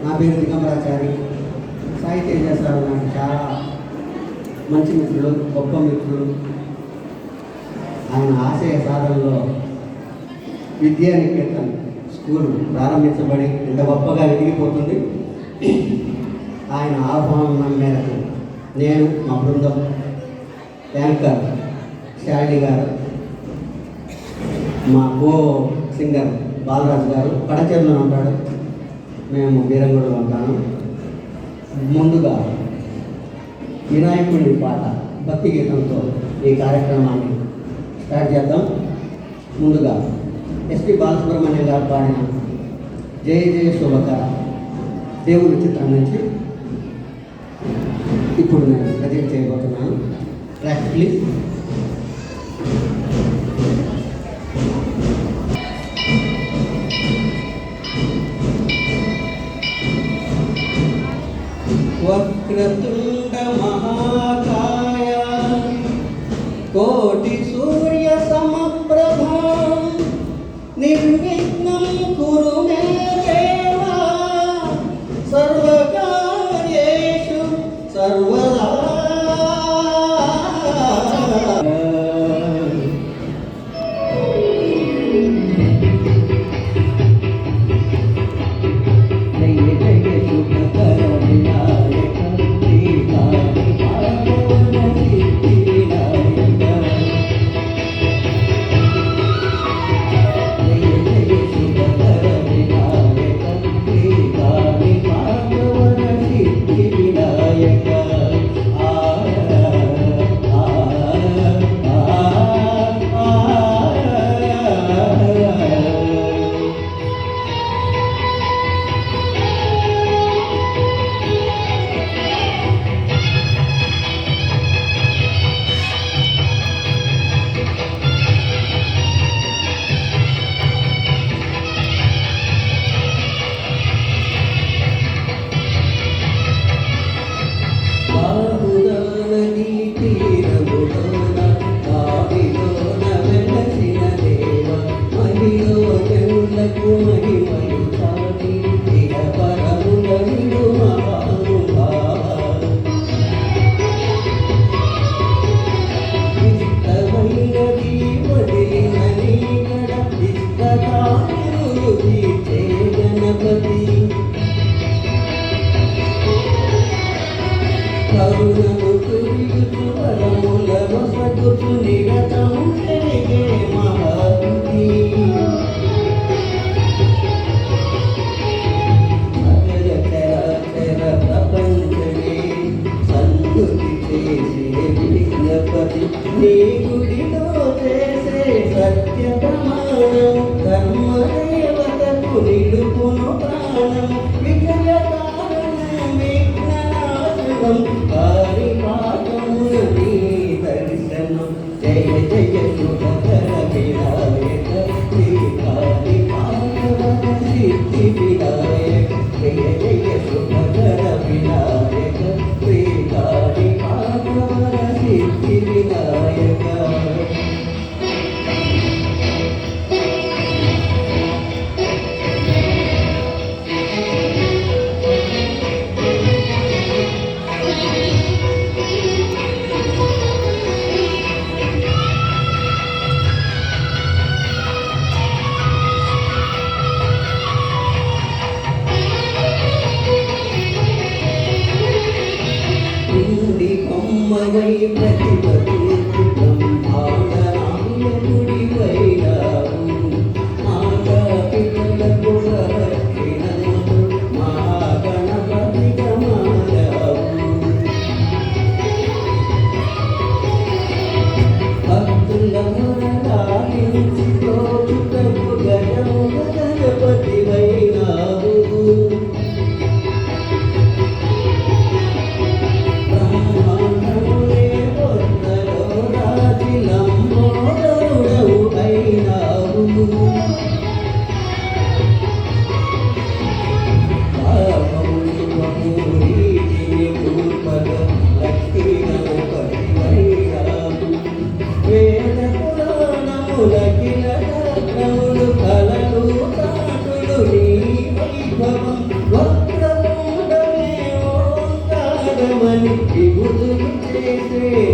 నా పేరు దిగంబరాచారి. సాయి తేజ సార్ నాకు చాలా మంచి మిత్రులు, గొప్ప మిత్రులు. ఆయన ఆశయ సాధనలో విద్యానికేతన్ స్కూల్ ప్రారంభించబడి ఇంత గొప్పగా ఎదిగిపోతుంది. ఆయన ఆహ్వానం మేరకు నేను, మా బృందం, యాంకర్ శాలిని గారు, మా కో సింగర్ బాలరాజు గారు పడచేరులో ఉంటాడు, మేము బీరంగూడలో ఉంటాను. ముందుగా వినాయకుడి పాట భక్తి గీతంతో ఈ కార్యక్రమాన్ని స్టార్ట్ చేద్దాం. ముందుగా ఎస్పి బాలసుబ్రహ్మణ్యం గారు పాడిన జయ జయ శోభకర దేవుడి చిత్రం నుంచి ఇప్పుడు నేను ప్రజెంట్ చేయబోతున్నాను. Track please. వక్రతుండ మహాకాయ కోటి సూర్య సమప్రభ నిర్విఘ్నం కురు మే దేవా సర్వకార్యేషు సర్వదా. నీ గుడిలో చేసే సత్య ప్రమాణం ధర్మదేవతకు నిలుపును ప్రాణం విజయ కారణం విఘ్ననాశనం కారి పాఠమున నీ దర్శనం. జయ జయ శుభకర వినాయక శ్రీ కారి పాఠవన సిద్ధి వినాయక. జయ జయ శుభకర వినాయక శ్రీ కారి పాఠవన సిద్ధి వినాయక. కొమ్మవై ప్రతిపతి బ్రహ్మాండనాయకుడి వైరావు మాతా పితలకు రక్షణములు మహాగణపతి గమారావు. భక్తుల మొరలాలించి తోచుటకు గజము గణపతి వైరావు. బ్రహ్మాండములే పొందలో శ్రీ శ్రీ